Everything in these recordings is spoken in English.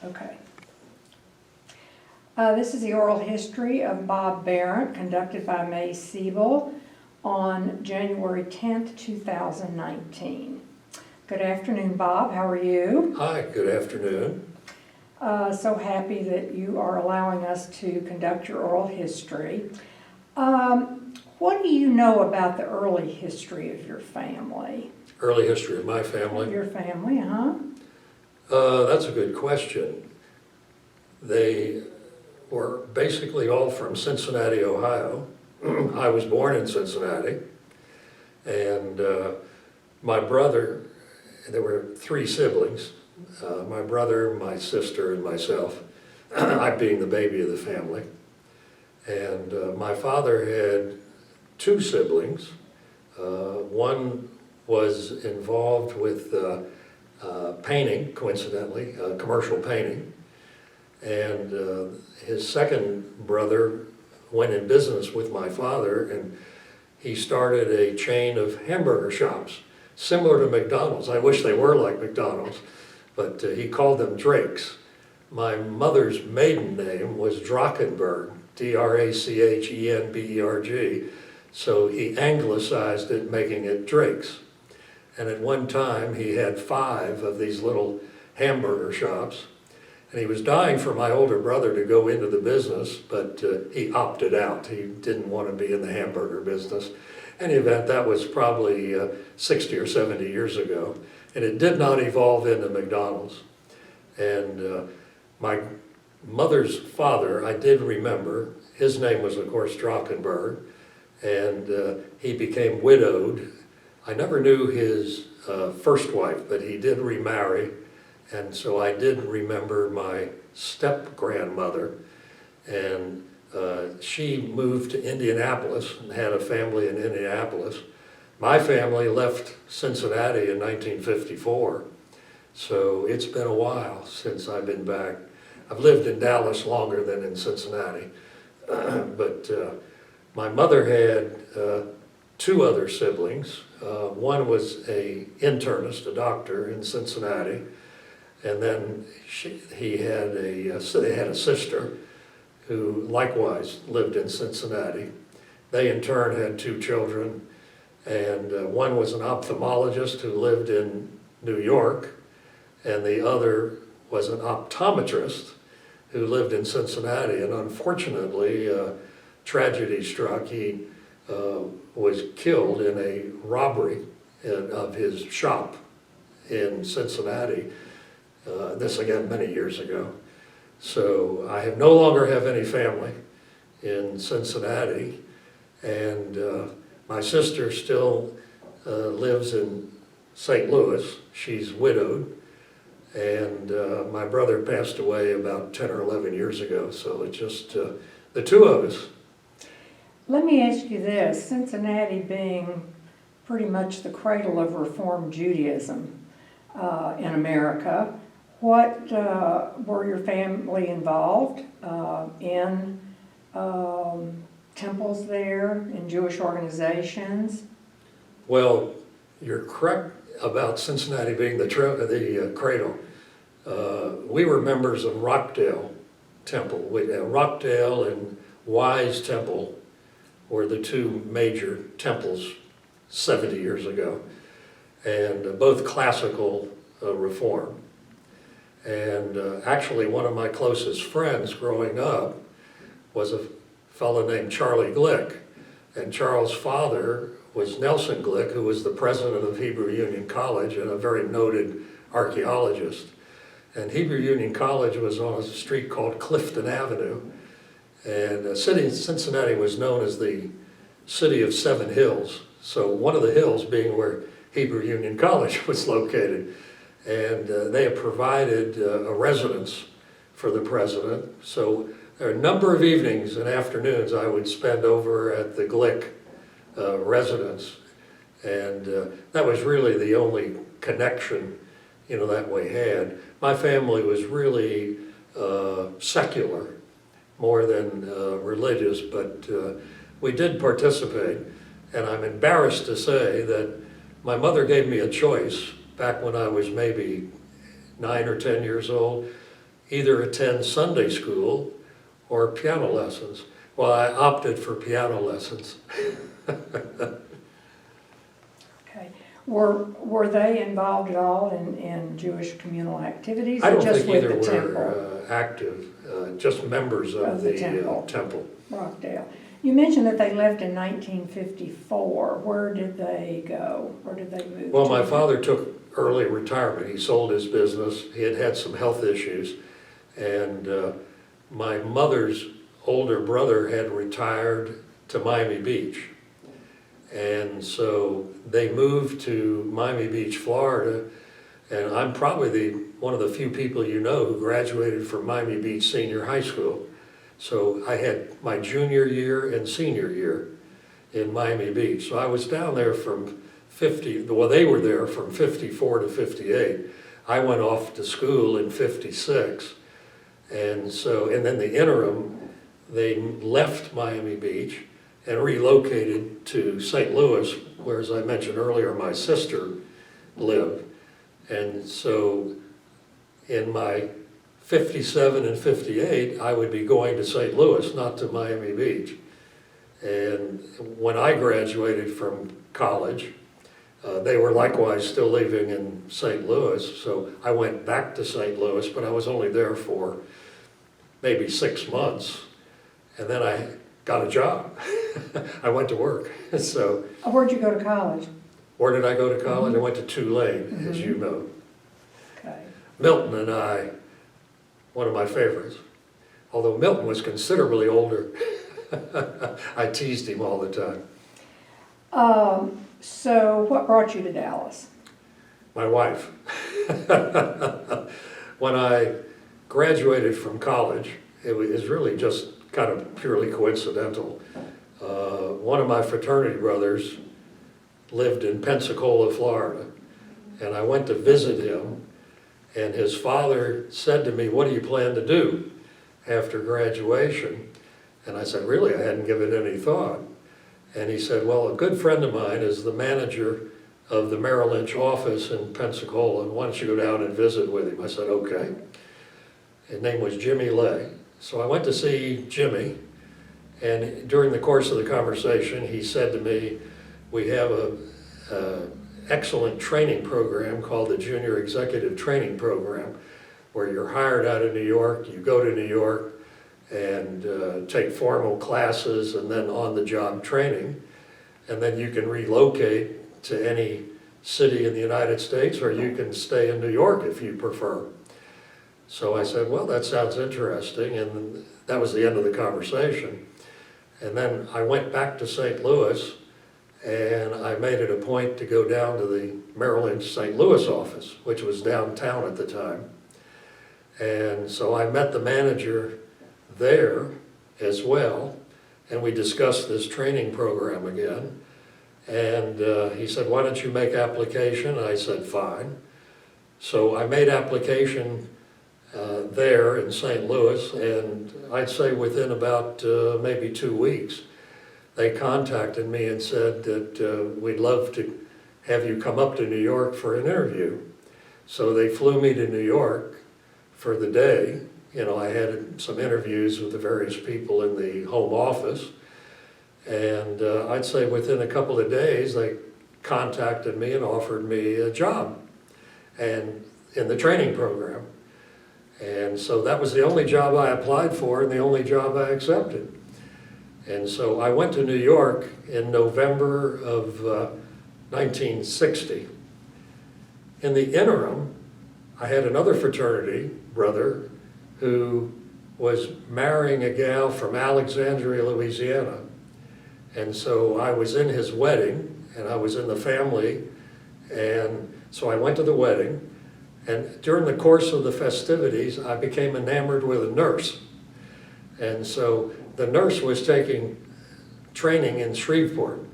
Okay. This is the oral history of Bob Behrendt, conducted by May Sebel on January 10th, 2019. Good afternoon, Bob. How are you? Hi, good afternoon. So happy that you are allowing us to conduct your oral history. What do you know about the early history of your family? Early history of my family? Your family, huh? That's a good question. They were basically all from Cincinnati, Ohio. I was born in Cincinnati, and my brother, there were three siblings, my brother, my sister, and myself, I being the baby of the family. And my father had two siblings. One was involved with painting, coincidentally, commercial painting. And his second brother went in business with my father, and he started a chain of hamburger shops, similar to McDonald's. I wish they were like McDonald's, but he called them Drake's. My mother's maiden name was Drachenberg, D-R-A-C-H-E-N-B-E-R-G, so he anglicized it, making it Drake's. And at one time, he had 5 of these little hamburger shops. And he was dying for my older brother to go into the business, but he opted out. He didn't want to be in the hamburger business. In any event, that was probably 60 or 70 years ago. And it did not evolve into McDonald's. And my mother's father, I did remember, his name was, of course, Drachenberg, and he became widowed. I never knew his first wife, but he did remarry. And so I did remember my step-grandmother, and she moved to Indianapolis and had a family in Indianapolis. My family left Cincinnati in 1954, so it's been a while since I've been back. I've lived in Dallas longer than in Cincinnati, but my mother had 2 other siblings. One was an internist, a doctor in Cincinnati. And then they had a sister who likewise lived in Cincinnati. They in turn had 2 children, and one was an ophthalmologist who lived in New York, and the other was an optometrist who lived in Cincinnati. And unfortunately, tragedy struck. He was killed in a robbery of his shop in Cincinnati. This again many years ago. So I no longer have any family in Cincinnati, and my sister still lives in St. Louis. She's widowed, and my brother passed away about 10 or 11 years ago, so it's just the 2 of us. Let me ask you this, Cincinnati being pretty much the cradle of Reform Judaism in America, what were your family involved in temples there, in Jewish organizations? Well, you're correct about Cincinnati being the cradle. We were members of Rockdale Temple. Rockdale and Wise Temple were the 2 major temples 70 years ago, and both classical reform. And actually one of my closest friends growing up was a fellow named Charlie Glick. And Charles' father was Nelson Glick, who was the president of Hebrew Union College and a very noted archaeologist. And Hebrew Union College was on a street called Clifton Avenue. And Cincinnati was known as the city of 7 hills. So one of the hills being where Hebrew Union College was located. And they have provided a residence for the president. So there are a number of evenings and afternoons I would spend over at the Glick residence. And that was really the only connection, that we had. My family was really secular more than religious, but we did participate. And I'm embarrassed to say that my mother gave me a choice back when I was maybe 9 or 10 years old. either attend Sunday school or piano lessons. Well, I opted for piano lessons. Okay. Were they involved at all in Jewish communal activities? I or don't just think with either the temple? were active, just members of the temple. Rockdale. You mentioned that they left in 1954. Where did they go? Where did they move Well, to? my father took early retirement. He sold his business. He had had some health issues. And my mother's older brother had retired to Miami Beach. And so they moved to Miami Beach, Florida. And I'm probably one of the few people you know who graduated from Miami Beach Senior High School. So I had my junior year and senior year in Miami Beach. So I was down there from they were there from 54 to 58. I went off to school in 56. And then the interim, they left Miami Beach and relocated to St. Louis, where, as I mentioned earlier, my sister lived. And so in my 57 and 58, I would be going to St. Louis, not to Miami Beach. And when I graduated from college, they were likewise still living in St. Louis, so I went back to St. Louis, but I was only there for maybe 6 months, and then I got a job. I went to work. So Where'd you go to college? where did I go to college? I went to Tulane, as you know. Okay. Milton and I, one of my favorites, although Milton was considerably older. I teased him all the time. So what brought you to Dallas? My wife. When I graduated from college, it was really just kind of purely coincidental. One of my fraternity brothers lived in Pensacola, Florida, and I went to visit him, and his father said to me, "What do you plan to do after graduation?" And I said, "Really, I hadn't given it any thought." And he said, "Well, a good friend of mine is the manager of the Merrill Lynch office in Pensacola, and why don't you go down and visit with him?" I said, "Okay." His name was Jimmy Lay. So I went to see Jimmy, and during the course of the conversation, he said to me, "We have a excellent training program called the Junior Executive Training Program, where you're hired out of New York, you go to New York, and take formal classes and then on-the-job training, and then you can relocate to any city in the United States, or you can stay in New York if you prefer." So I said, "Well, that sounds interesting," and that was the end of the conversation. And then I went back to St. Louis, and I made it a point to go down to the Merrill Lynch St. Louis office, which was downtown at the time. And so I met the manager there as well, and we discussed this training program again. And he said, "Why don't you make application?" And I said, "Fine." So I made application there in St. Louis, and I'd say within about maybe 2 weeks, they contacted me and said that we'd love to have you come up to New York for an interview. So they flew me to New York for the day. You know, I had some interviews with the various people in the home office, and I'd say within a couple of days they contacted me and offered me a job and in the training program. And so that was the only job I applied for and the only job I accepted. And so I went to New York in November of 1960. In the interim, I had another fraternity brother who was marrying a gal from Alexandria, Louisiana. And so I was in his wedding, and I was in the family, and so I went to the wedding, and during the course of the festivities, I became enamored with a nurse. And so the nurse was taking training in Shreveport.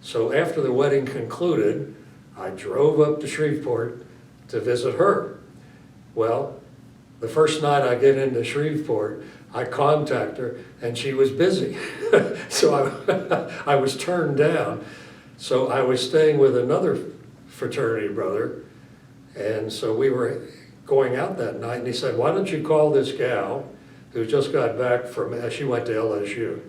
So after the wedding concluded, I drove up to Shreveport to visit her. Well, the first night I get into Shreveport, I contact her, and she was busy. So I was turned down. So I was staying with another fraternity brother, and so we were going out that night, and he said, why don't you call this gal who just got back from, she went to LSU.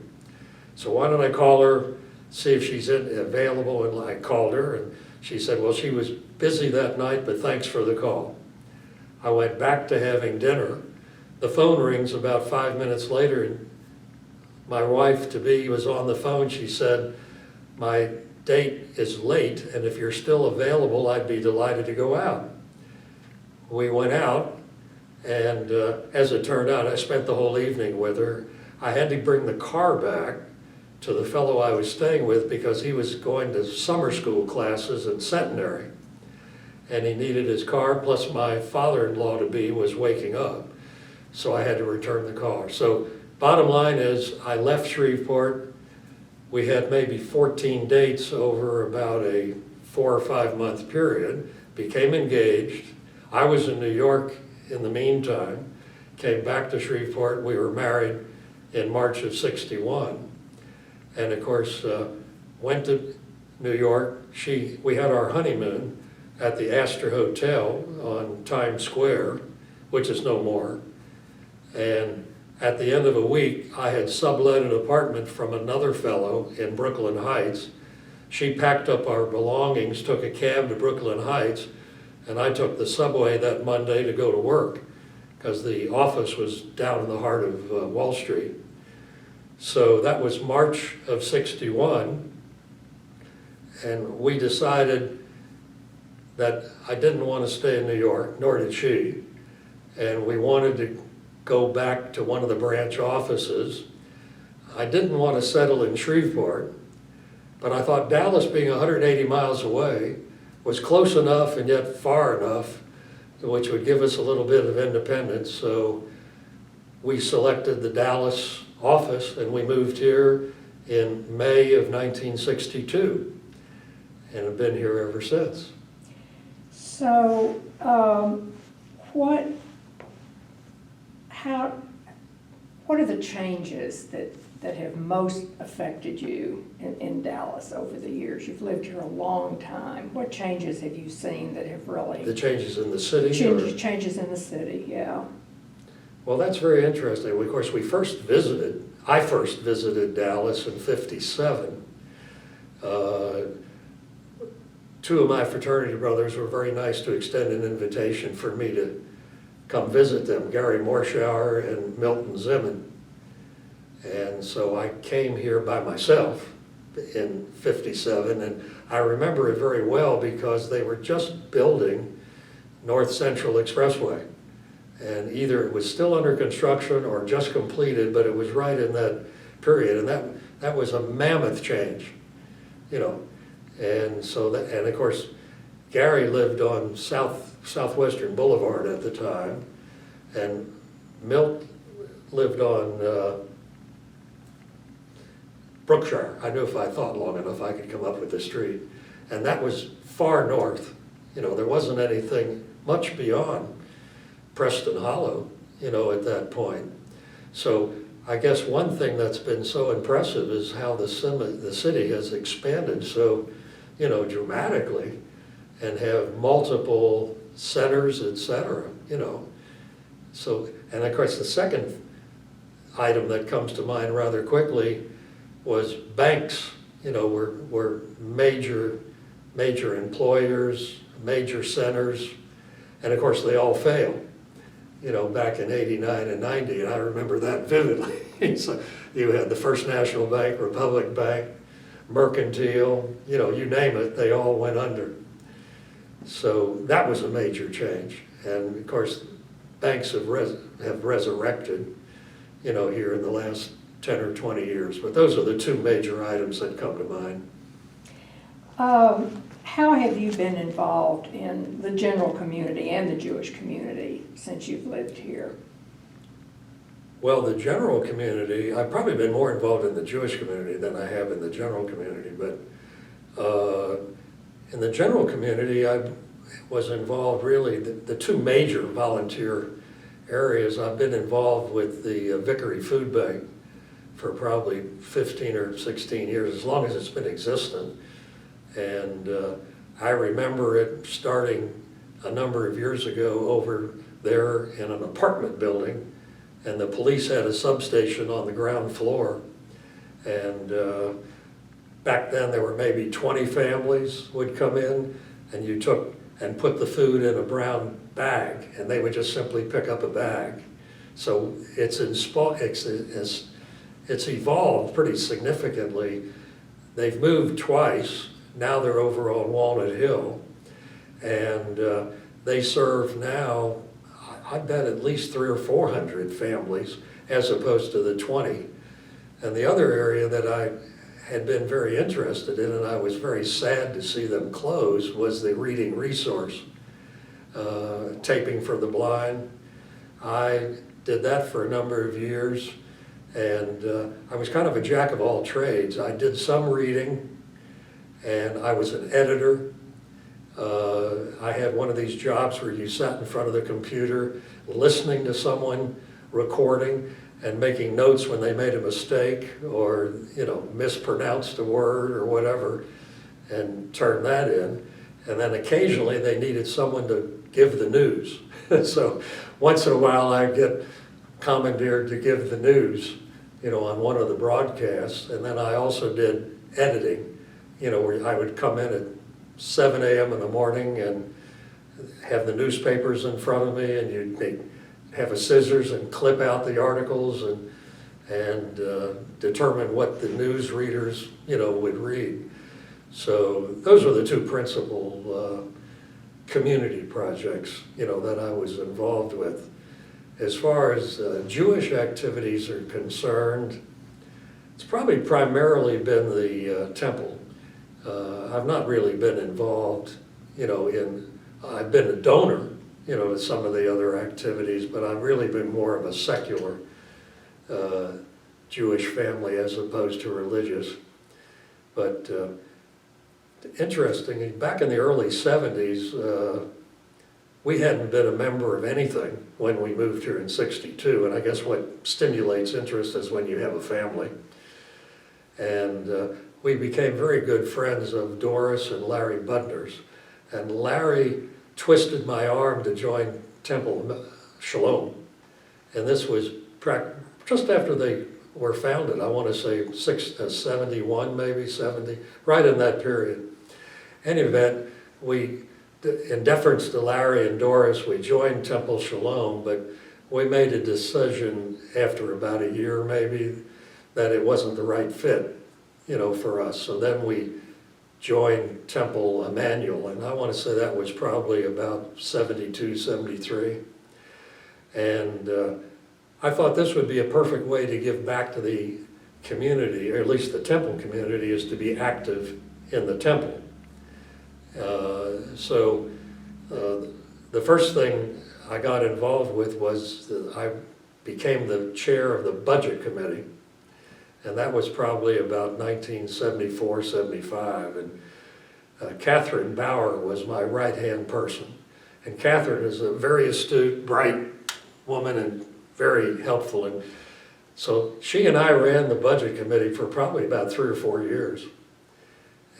So why don't I call her, see if she's available, and I called her, and she said, well, she was busy that night, but thanks for the call. I went back to having dinner. The phone rings about 5 minutes later, and my wife-to-be was on the phone. She said, my date is late, and if you're still available, I'd be delighted to go out. We went out, and as it turned out, I spent the whole evening with her. I had to bring the car back to the fellow I was staying with because he was going to summer school classes in Centenary, and he needed his car, plus my father-in-law-to-be was waking up, so I had to return the car. So bottom line is, I left Shreveport. We had maybe 14 dates over about a 4 or 5 month period, became engaged. I was in New York in the meantime, came back to Shreveport. We were married in March of '61. And of course, went to New York. We had our honeymoon at the Astor Hotel on Times Square, which is no more. And at the end of a week, I had sublet an apartment from another fellow in Brooklyn Heights. She packed up our belongings, took a cab to Brooklyn Heights, and I took the subway that Monday to go to work because the office was down in the heart of Wall Street. So that was March of '61, and we decided that I didn't want to stay in New York, nor did she, and we wanted to go back to one of the branch offices. I didn't want to settle in Shreveport, but I thought Dallas, being 180 miles away, was close enough and yet far enough, which would give us a little bit of independence. So we selected the Dallas office, and we moved here in May of 1962, and have been here ever since. So, what are the changes that have most affected you in Dallas over the years? You've lived here a long time. What changes have you seen that have really... The changes in the city? Changes in the city, yeah. Well, that's very interesting. Of course, I first visited Dallas in '57. Two of my fraternity brothers were very nice to extend an invitation for me to come visit them, Gary Morschauer and Milton Zimmern. And so I came here by myself in '57, and I remember it very well because they were just building North Central Expressway. And either it was still under construction or just completed, but it was right in that period, and that was a mammoth change, you know. And so and of course, Gary lived on Southwestern Boulevard at the time, and Milt lived on Brookshire. I knew if I thought long enough, I could come up with the street, and that was far north. You know, there wasn't anything much beyond Preston Hollow, you know, at that point. So I guess one thing that's been so impressive is how the city has expanded so, you know, dramatically, and have multiple centers, et cetera, you know. So, and of course the second item that comes to mind rather quickly was banks, you know, were major employers, major centers, and of course they all failed, you know, back in '89 and '90, and I remember that vividly. So you had the First National Bank, Republic Bank, Mercantile, you know, you name it, they all went under. So that was a major change, and of course banks have resurrected, you know, here in the last 10 or 20 years, but those are the two major items that come to mind. How have you been involved in the general community and the Jewish community since you've lived here? Well, the general community, I've probably been more involved in the Jewish community than I have in the general community, but in the general community, I was involved really, the two major volunteer areas. I've been involved with the Vickery Food Bank for probably 15 or 16 years, as long as it's been existent. And I remember it starting a number of years ago over there in an apartment building, and the police had a substation on the ground floor. And back then there were maybe 20 families would come in, and you took and put the food in a brown bag, and they would just simply pick up a bag. So it's evolved pretty significantly. They've moved twice. Now they're over on Walnut Hill, and they serve now, I bet, at least 300 or 400 families as opposed to the 20. And the other area that I had been very interested in, and I was very sad to see them close, was the reading resource, taping for the blind. I did that for a number of years, and I was kind of a jack of all trades. I did some reading, and I was an editor. I had one of these jobs where you sat in front of the computer listening to someone recording and making notes when they made a mistake or, you know, mispronounced a word or whatever, and turn that in. And then occasionally they needed someone to give the news. So once in a while I'd get commandeered to give the news, you know, on one of the broadcasts. And then I also did editing, you know, where I would come in at 7 a.m. in the morning and have the newspapers in front of me, and you'd have a scissors and clip out the articles and determine what the news readers, you know, would read. So those were the two principal community projects, you know, that I was involved with. As far as Jewish activities are concerned, it's probably primarily been the temple. I've not really been involved, you know, I've been a donor, you know, to some of the other activities, but I've really been more of a secular Jewish family as opposed to religious. But interestingly, back in the early 70s, we hadn't been a member of anything when we moved here in '62, and I guess what stimulates interest is when you have a family. And we became very good friends of Doris and Larry Budner's. And Larry twisted my arm to join Temple Shalom. And this was just after they were founded. I want to say 71, maybe 70, right in that period. In any event, in deference to Larry and Doris, we joined Temple Shalom, but we made a decision after about a year maybe that it wasn't the right fit, you know, for us. So then we joined Temple Emmanuel, and I want to say that was probably about 72, 73. And I thought this would be a perfect way to give back to the community, or at least the temple community, is to be active in the temple. So the first thing I got involved with was that I became the chair of the budget committee. And that was probably about 1974, 75. And Catherine Bauer was my right-hand person. And Catherine is a very astute, bright woman and very helpful. And so she and I ran the budget committee for probably about 3 or 4 years.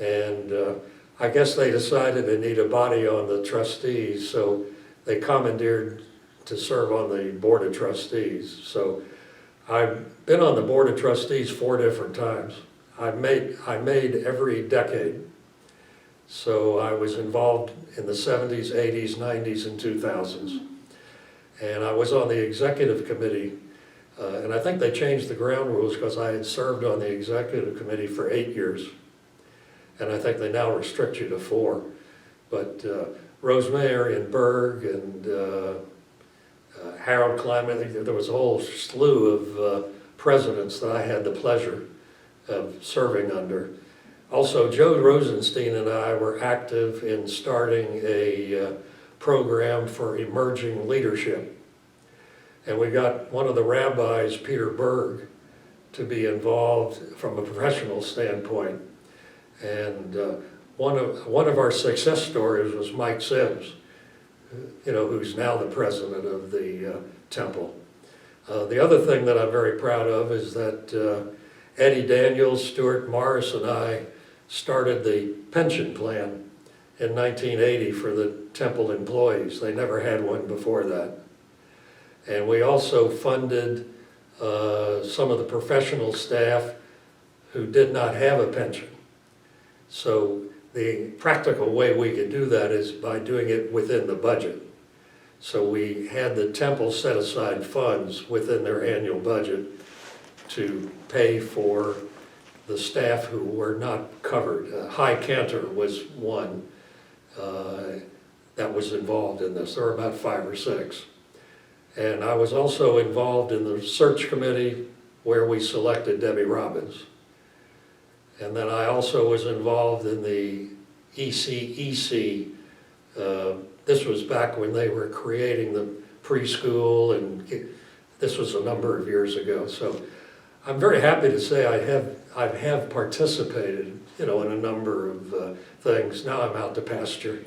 And I guess they decided they need a body on the trustees, so they commandeered to serve on the board of trustees. So I've been on the board of trustees 4 different times. I made every decade. So I was involved in the 70s, 80s, 90s, and 2000s. And I was on the executive committee, and I think they changed the ground rules because I had served on the executive committee for 8 years. And I think they now restrict you to 4. But Rosemary and Berg and Harold Kleiman, I think there was a whole slew of presidents that I had the pleasure of serving under. Also, Joe Rosenstein and I were active in starting a program for emerging leadership. And we got one of the rabbis, Peter Berg, to be involved from a professional standpoint. And one of our success stories was Mike Sims, you know, who's now the president of the temple. The other thing that I'm very proud of is that Eddie Daniels, Stuart Morris, and I started the pension plan in 1980 for the temple employees. They never had one before that. And we also funded some of the professional staff who did not have a pension. So the practical way we could do that is by doing it within the budget. So we had the temple set aside funds within their annual budget to pay for the staff who were not covered. High Cantor was one that was involved in this. There were about 5 or 6. And I was also involved in the search committee where we selected Debbie Robbins. And then I also was involved in the ECEC. This was back when they were creating the preschool, and this was a number of years ago. So I'm very happy to say I have participated, in a number of things. Now I'm out to pasture.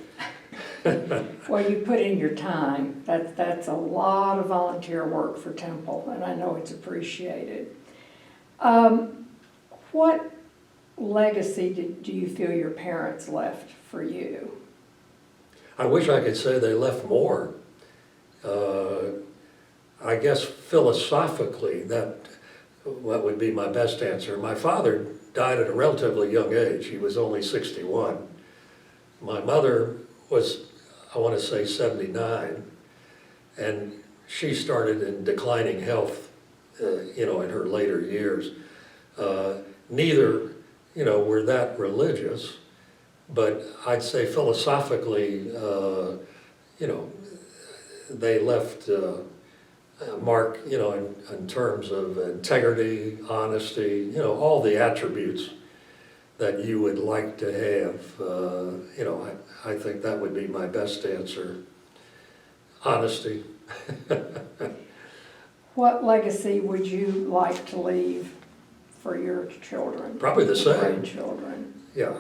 Well, you put in your time. That's a lot of volunteer work for Temple, and I know it's appreciated. What legacy do you feel your parents left for you? I wish I could say they left more. I guess philosophically, what would be my best answer. My father died at a relatively young age. He was only 61. My mother was, I want to say, 79, and she started in declining health, in her later years. Neither, were that religious, but I'd say philosophically, they left a mark, in terms of integrity, honesty, all the attributes that you would like to have. I think that would be my best answer. Honesty. What legacy would you like to leave for your children? Probably the same. Grandchildren. Yeah,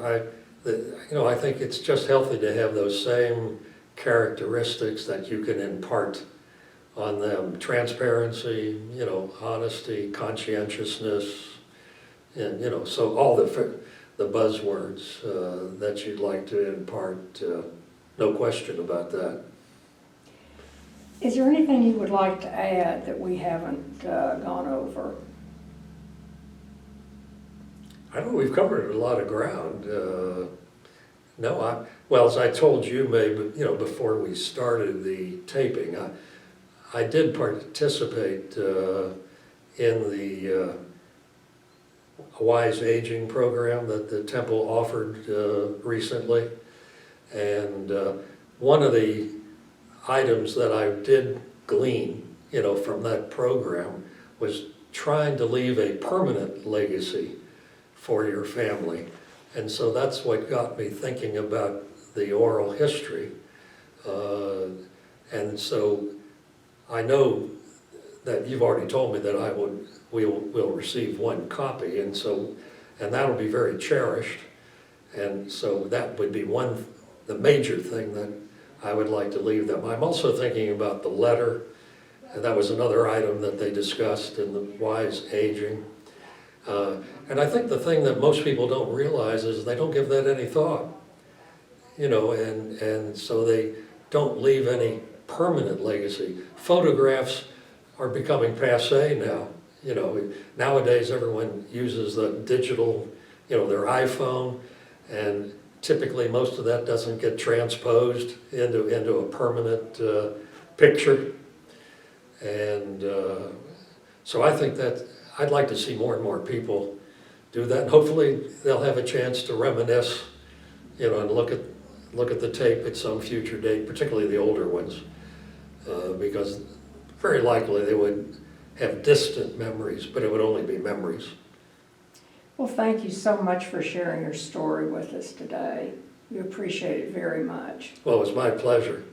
I think it's just healthy to have those same characteristics that you can impart on them. Transparency, honesty, conscientiousness, and, so all the buzzwords that you'd like to impart, no question about that. Is there anything you would like to add that we haven't gone over? I know we've covered a lot of ground. Well, as I told you, maybe, before we started the taping, I did participate in the Wise Aging program that the Temple offered recently. And one of the items that I did glean, from that program was trying to leave a permanent legacy for your family. And so that's what got me thinking about the oral history. And so I know that you've already told me that we'll receive one copy, and that'll be very cherished. And so that would be the major thing that I would like to leave them. I'm also thinking about the letter, and that was another item that they discussed in the Wise Aging. And I think the thing that most people don't realize is they don't give that any thought, and so they don't leave any permanent legacy. Photographs are becoming passé now. Nowadays everyone uses the digital, their iPhone, and typically most of that doesn't get transposed into a permanent picture. And so I think that I'd like to see more and more people do that. And hopefully they'll have a chance to reminisce, and look at the tape at some future date, particularly the older ones, because very likely they would have distant memories, but it would only be memories. Well, thank you so much for sharing your story with us today. We appreciate it very much. Well, it was my pleasure.